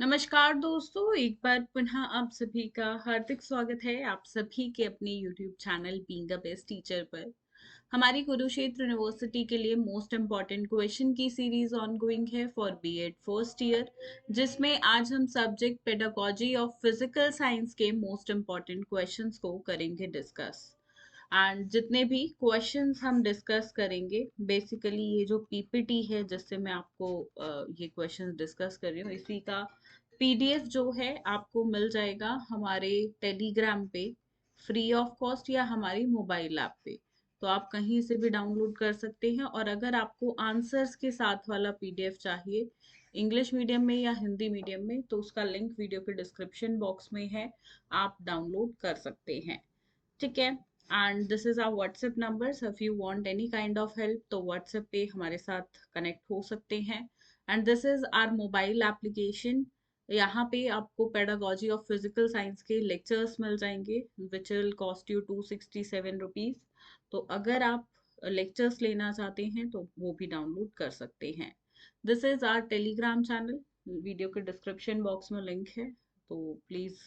नमस्कार दोस्तों, एक बार पुनः आप सभी का हार्दिक स्वागत है आप सभी के अपने YouTube channel being a best teacher पर। हमारी कुरुक्षेत्र यूनिवर्सिटी के लिए मोस्ट इम्पॉर्टेंट क्वेश्चन की सीरीज ऑनगोइंग है फॉर बीएड फर्स्ट ईयर, जिसमें आज हम subject pedagogy of physical science के मोस्ट इम्पॉर्टेंट क्वेश्चंस को करेंगे डिस्कस। एंड जितने भी क्वेश्चंस हम डिस्कस करेंगे, बेसिकली ये जो पीपीटी है जिससे मैं आपको ये क्वेश्चंस डिस्कस कर रही हूँ, इसी का पीडीएफ जो है आपको मिल जाएगा हमारे टेलीग्राम पे फ्री ऑफ कॉस्ट या हमारी मोबाइल ऐप पे। तो आप कहीं से भी डाउनलोड कर सकते हैं, और अगर आपको आंसर्स के साथ वाला पीडीएफ चाहिए इंग्लिश मीडियम में या हिंदी मीडियम में, तो उसका लिंक वीडियो के डिस्क्रिप्शन बॉक्स में है, आप डाउनलोड कर सकते हैं। ठीक है। And this is our WhatsApp number, so if you want any kind of help तो व्हाट्सएप पे हमारे साथ कनेक्ट हो सकते हैं। And this is our mobile application. यहाँ पे आपको पेडागोजी ऑफ फिजिकल साइंस के लेक्चर्स मिल जाएंगे which will cost you 267 rupees. तो अगर आप लेक्चर्स लेना चाहते हैं तो वो भी डाउनलोड कर सकते हैं। This is our Telegram channel, video के डिस्क्रिप्शन बॉक्स में लिंक है। तो प्लीज़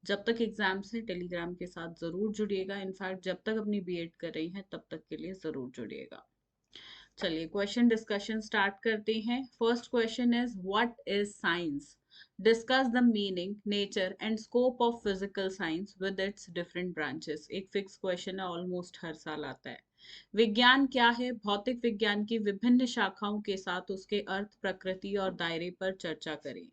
जब तक एग्जाम्स हैं टेलीग्राम के साथ ज़रूर जुड़िएगा। इनफैक्ट जब तक अपनी बीएड कर रही हैं तब तक के लिए ज़रूर जुड़िएगा। चलिए क्वेश्चन डिस्कशन स्टार्ट करते हैं। First question is what is science. Discuss the meaning, nature and scope of physical science with its different branches. एक फिक्स क्वेश्चन है, ऑलमोस्ट हर साल आता है। विज्ञान क्या है? भौतिक विज्ञान की विभिन्न शाखाओं के साथ उसके अर्थ, प्रकृति और दायरे पर चर्चा करें।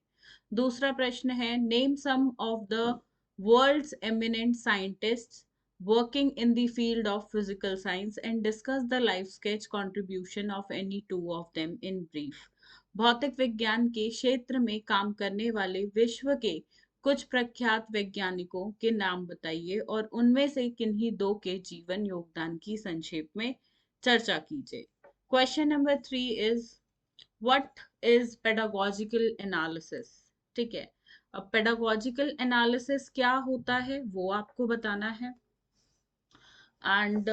दूसरा प्रश्न है name some of the world's eminent scientists working in the field of physical science and discuss the life sketch contribution of any two of them in brief। भौतिक विज्ञान के क्षेत्र में काम करने वाले विश्व के कुछ प्रख्यात वैज्ञानिकों के नाम बताइए और उनमें से किन्हीं दो के जीवन योगदान की संक्षेप में चर्चा कीजिए। Question number 3 is what is pedagogical analysis. ठीक है। अब पेडागोजिकल एनालिसिस क्या होता है वो आपको बताना है। एंड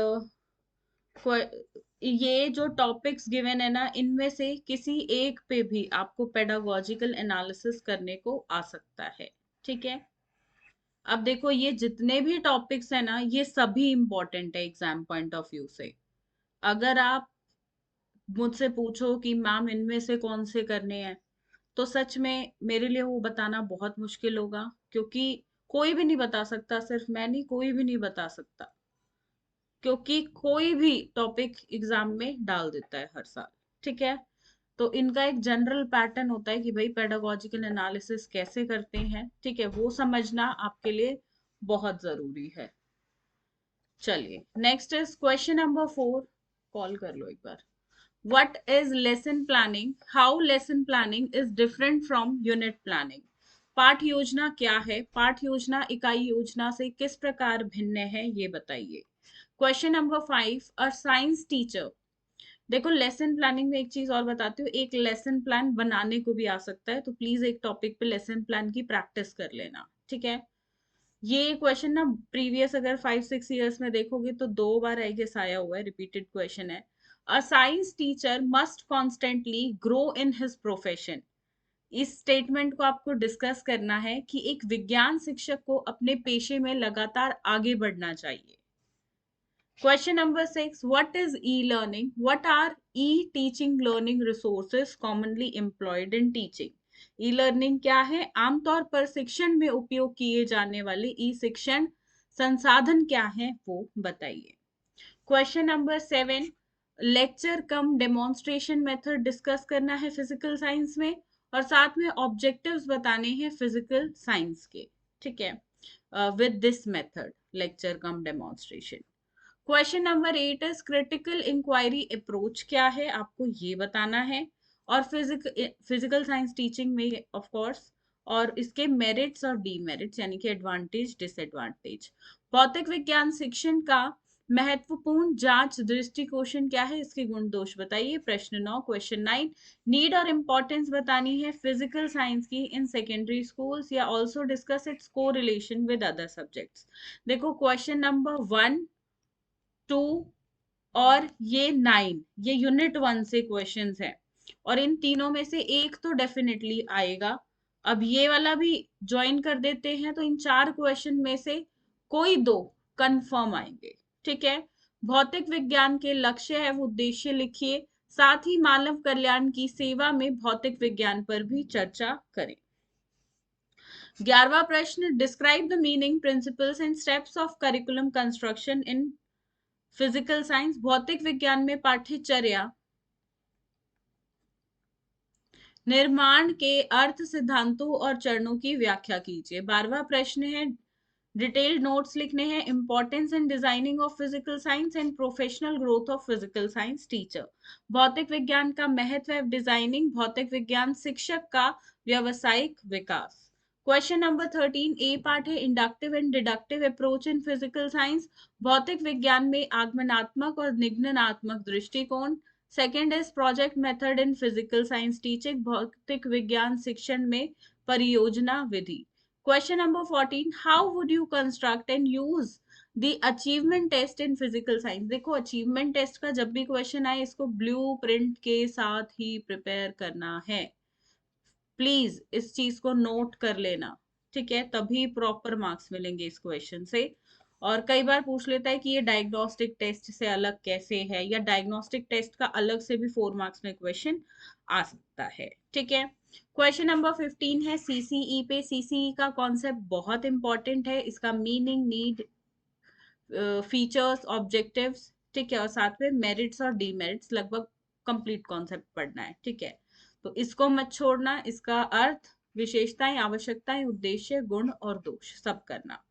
ये जो टॉपिक्स गिवन है ना, इनमें से किसी एक पे भी आपको पेडागोजिकल एनालिसिस करने को आ सकता है। ठीक है। अब देखो ये जितने भी टॉपिक्स है ना, ये सभी इंपॉर्टेंट है एग्जाम पॉइंट ऑफ व्यू से। अगर आप मुझसे पूछो कि मैम इनमें से कौन से करने हैं, तो सच में मेरे लिए वो बताना बहुत मुश्किल होगा, क्योंकि कोई भी नहीं बता सकता, सिर्फ मैं नहीं, कोई भी नहीं बता सकता, क्योंकि कोई भी टॉपिक एग्जाम में डाल देता है हर साल। ठीक है। तो इनका एक जनरल पैटर्न होता है कि भाई पेडागोजिकल एनालिसिस कैसे करते हैं, ठीक है, वो समझना आपके लिए बहुत जरूरी है। चलिए next is question number 4। Call कर लो एक बार। What is lesson planning? How lesson planning is different from unit planning? पाठ योजना क्या है? पाठ योजना इकाई योजना से किस प्रकार भिन्न है, ये बताइए। Question number 5, a science teacher. देखो लेसन प्लानिंग में एक चीज और बताती हूँ, एक लेसन प्लान बनाने को भी आ सकता है, तो प्लीज एक टॉपिक पे लेसन प्लान की प्रैक्टिस कर लेना। ठीक है। ये क्वेश्चन ना प्रीवियस अगर 5-6 ईयर्स में देखोगे तो 2 बार आई गेस आया हुआ है, रिपीटेड क्वेश्चन है। A science teacher must constantly grow in his profession. इस स्टेटमेंट को आपको डिस्कस करना है कि एक विज्ञान शिक्षक को अपने पेशे में लगातार आगे बढ़ना चाहिए। Question number 6, what is e learning? What R E teaching learning resources commonly employed in teaching? E learning क्या है? आमतौर पर शिक्षण में उपयोग किए जाने वाले ई शिक्षण संसाधन क्या है, वो बताइए। Question number 7, lecture cum demonstration method discuss करना है फिजिकल साइंस में, और साथ में ऑब्जेक्टिव्स बताने हैं फिजिकल साइंस के। ठीक है। With this method lecture cum demonstration. Question number 8 is critical inquiry approach क्या है, आपको ये बताना है। और फिजिकल साइंस टीचिंग में ऑफ कोर्स, और इसके मेरिट्स और डीमेरिट्स यानी कि एडवांटेज डिसएडवांटेज। भौतिक विज्ञान शिक्षण का महत्वपूर्ण जांच दृष्टिकोण क्या है, इसके गुण दोष बताइए। प्रश्न 9। क्वेश्चन 9, नीड और इम्पोर्टेंस बतानी है फिजिकल साइंस की इन सेकेंडरी स्कूल्स, या ऑल्सो डिस्कस इट्स को रिलेशन विद अदर सब्जेक्ट्स। देखो क्वेश्चन नंबर 1, 2 और ये 9, ये यूनिट 1 से क्वेश्चंस हैं, और इन तीनों में से एक तो डेफिनेटली आएगा। अब ये वाला भी ज्वाइन कर देते हैं, तो इन 4 क्वेश्चन में से कोई 2 कंफर्म आएंगे। ठीक है। भौतिक विज्ञान के लक्ष्य है वो उद्देश्य लिखिए, साथ ही मानव कल्याण की सेवा में भौतिक विज्ञान पर भी चर्चा करें। 11वां प्रश्न, describe the meaning, principles and steps of curriculum construction in physical science. भौतिक विज्ञान में पाठ्यचर्या निर्माण के अर्थ, सिद्धांतों और चरणों की व्याख्या कीजिए। 12वां प्रश्न है, डिटेल्ड नोट्स लिखने हैं, importance in designing of physical science and professional growth of physical science teacher. भौतिक विज्ञान का महत्व है डिजाइनिंग, भौतिक विज्ञान शिक्षक का व्यावसायिक विकास। क्वेश्चन नंबर 13 ए पार्ट है, inductive and deductive approach in physical science. भौतिक विज्ञान में आगमनात्मक और निगमनात्मक दृष्टिकोण। Second is project method in physical science teaching, भौतिक विज्ञान शिक्षण में परियोजना विधि। Question number 14, how would you construct and use the achievement test in physical science? देखो achievement test का जब भी क्वेश्चन आए इसको ब्लू प्रिंट के साथ ही प्रिपेयर करना है। प्लीज इस चीज को नोट कर लेना, ठीक है, तभी प्रॉपर मार्क्स मिलेंगे इस क्वेश्चन से। और कई बार पूछ लेता है कि ये डायग्नोस्टिक टेस्ट से अलग कैसे है, या डायग्नोस्टिक टेस्ट का अलग से भी 4 मार्क्स में क्वेश्चन आ सकता है। ठीक है। क्वेश्चन नंबर 15 है सीसीई पे। सीसीई का कॉन्सेप्ट बहुत इंपॉर्टेंट है, इसका मीनिंग, नीड, फीचर्स, ऑब्जेक्टिव्स, ठीक है, और साथ में मेरिट्स और डीमेरिट्स, लगभग कंप्लीट कॉन्सेप्ट पढ़ना है। ठीक है, तो इसको मत छोड़ना। इसका अर्थ, विशेषताएं, आवश्यकताएं, उद्देश्य, गुण और दोष सब करना।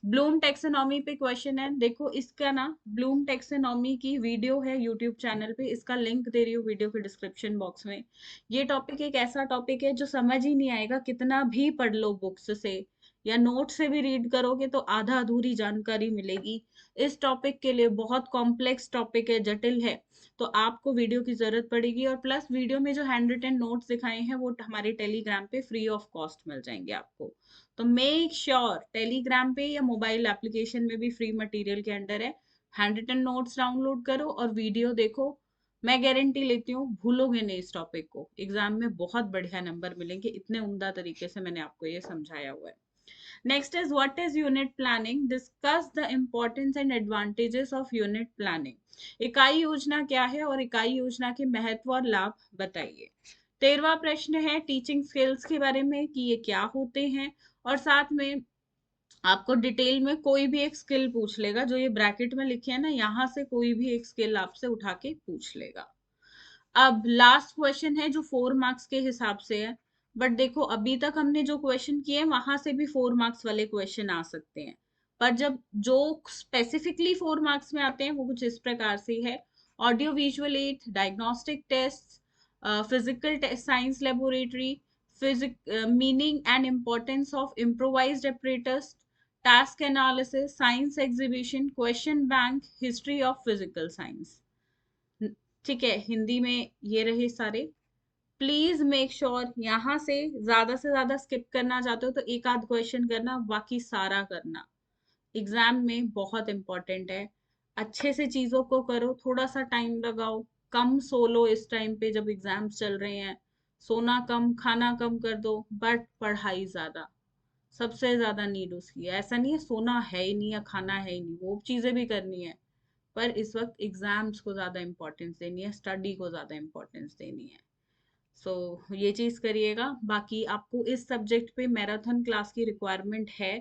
ब्लूम टेक्सोनॉमी पे क्वेश्चन है, देखो इसका ना ब्लूम टेक्सोनॉमी की वीडियो है यूट्यूब चैनल पे, इसका लिंक दे रही हूँ वीडियो के डिस्क्रिप्शन बॉक्स में। ये टॉपिक एक ऐसा टॉपिक है जो समझ ही नहीं आएगा, कितना भी पढ़ लो बुक्स से या नोट से भी रीड करोगे तो आधा अधूरी जानकारी मिलेगी। इस टॉपिक के लिए बहुत कॉम्प्लेक्स टॉपिक है, जटिल है, तो आपको वीडियो की जरूरत पड़ेगी। और प्लस वीडियो में जो हैंड रिटन नोट्स दिखाए हैं वो हमारे टेलीग्राम पे फ्री ऑफ कॉस्ट मिल जाएंगे आपको। तो मेक श्योर टेलीग्राम पे या मोबाइल एप्लीकेशन में भी फ्री मटेरियल के अंडर है, हैंड रिटन नोट्स डाउनलोड करो और वीडियो देखो। मैं गारंटी लेती हूँ भूलोगे नहीं इस टॉपिक को, एग्जाम में बहुत बढ़िया नंबर मिलेंगे, इतने उम्दा तरीके से मैंने आपको ये समझाया हुआ है। Next is what is unit planning? Discuss the importance and advantages of unit planning. इकाई योजना क्या है और इकाई योजना के महत्व और लाभ बताइए। 13वां प्रश्न है टीचिंग स्किल्स के बारे में कि ये क्या होते हैं, और साथ में आपको डिटेल में कोई भी एक स्किल पूछ लेगा, जो ये ब्रैकेट में लिखे है ना, यहाँ से कोई भी एक स्किल आपसे उठा के पूछ लेगा। अब लास्ट क्वेश्चन है जो 4 मार्क्स के हिसाब से है, बट देखो अभी तक हमने जो क्वेश्चन किए हैं वहां से भी 4 मार्क्स वाले क्वेश्चन आ सकते हैं, पर जब जो स्पेसिफिकली 4 मार्क्स में आते हैं वो कुछ इस प्रकार से है। Audio visual aid, diagnostic test, physical science laboratory, physic meaning and importance of improvised apparatus, task analysis, science exhibition, question bank, history of physical science. ठीक है, हिंदी में ये रहे सारे। प्लीज मेक श्योर यहाँ से ज्यादा स्किप करना चाहते हो तो एक आध क्वेश्चन करना, बाकी सारा करना, एग्जाम में बहुत इंपॉर्टेंट है। अच्छे से चीजों को करो, थोड़ा सा टाइम लगाओ, कम सो लो इस टाइम पे जब एग्जाम्स चल रहे हैं, सोना कम, खाना कम कर दो, बट पढ़ाई ज्यादा, सबसे ज्यादा नीड उसकी है। ऐसा नहीं है सोना है ही नहीं या खाना है ही नहीं, वो चीजें भी करनी है, पर इस वक्त एग्जाम्स को ज्यादा इंपॉर्टेंस देनी है, स्टडी को ज्यादा इंपॉर्टेंस देनी है। सो ये चीज करिएगा। बाकी आपको इस सब्जेक्ट पे मैराथन क्लास की रिक्वायरमेंट है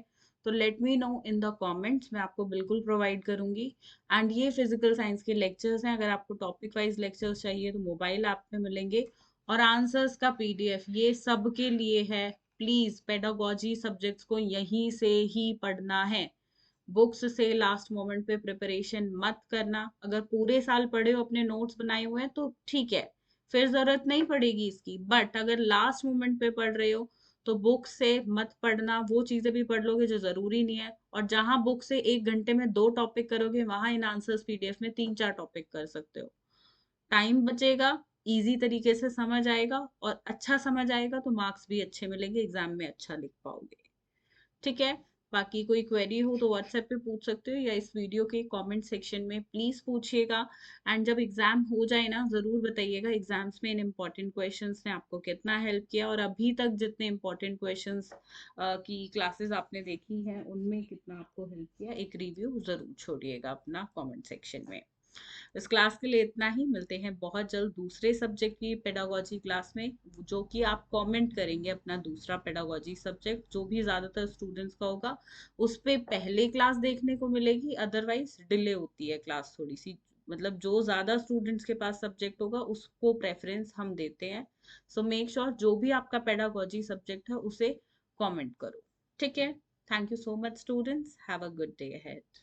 तो let me know in the comments, मैं आपको बिल्कुल प्रोवाइड करूंगी। एंड ये फिजिकल साइंस के लेक्चर्स हैं, अगर आपको टॉपिक वाइज लेक्चर्स चाहिए तो मोबाइल ऐप पे मिलेंगे, और आंसर्स का पीडीएफ ये सबके लिए है। प्लीज पेडागोजी सब्जेक्ट्स को यहीं से ही पढ़ना है, बुक्स से लास्ट मोमेंट पे प्रिपरेशन मत करना। अगर पूरे साल पढ़े हो, अपने नोट्स बनाए हुए हैं तो ठीक है, फिर जरूरत नहीं पड़ेगी इसकी, बट अगर लास्ट मोमेंट पे पढ़ रहे हो तो बुक से मत पढ़ना, वो चीजें भी पढ़ लोगे जो जरूरी नहीं है। और जहां बुक से 1 घंटे में 2 टॉपिक करोगे, वहां इन आंसर्स पीडीएफ में 3-4 टॉपिक कर सकते हो। टाइम बचेगा, इजी तरीके से समझ आएगा, और अच्छा समझ आएगा तो मार्क्स भी अच्छे मिलेंगे, एग्जाम में अच्छा लिख पाओगे। ठीक है, बाकी कोई क्वेरी हो तो व्हाट्सएप पे पूछ सकते हो या इस वीडियो के कमेंट सेक्शन में प्लीज पूछिएगा। एंड जब एग्जाम हो जाए ना, जरूर बताइएगा एग्जाम्स में इन इम्पोर्टेंट क्वेश्चंस ने आपको कितना हेल्प किया, और अभी तक जितने इम्पोर्टेंट क्वेश्चंस की क्लासेस आपने देखी हैं उनमें कितना आपको हेल्प किया। एक रिव्यू जरूर छोड़िएगा अपना कमेंट सेक्शन में। इस क्लास के लिए इतना ही, मिलते हैं बहुत जल्द दूसरे सब्जेक्ट की पेडागोजी क्लास में, जो कि आप कमेंट करेंगे अपना दूसरा पेडागोजी सब्जेक्ट जो भी ज्यादातर स्टूडेंट्स का होगा उस पे पहले क्लास देखने को मिलेगी, अदरवाइज डिले होती है क्लास थोड़ी सी। मतलब जो ज्यादा स्टूडेंट्स के पास सब्जेक्ट होगा उसको प्रेफरेंस हम देते हैं। सो मेक श्योर जो भी आपका पेडागोजी सब्जेक्ट है उसे कमेंट करो। ठीक है। Thank you so much students, have a good day ahead.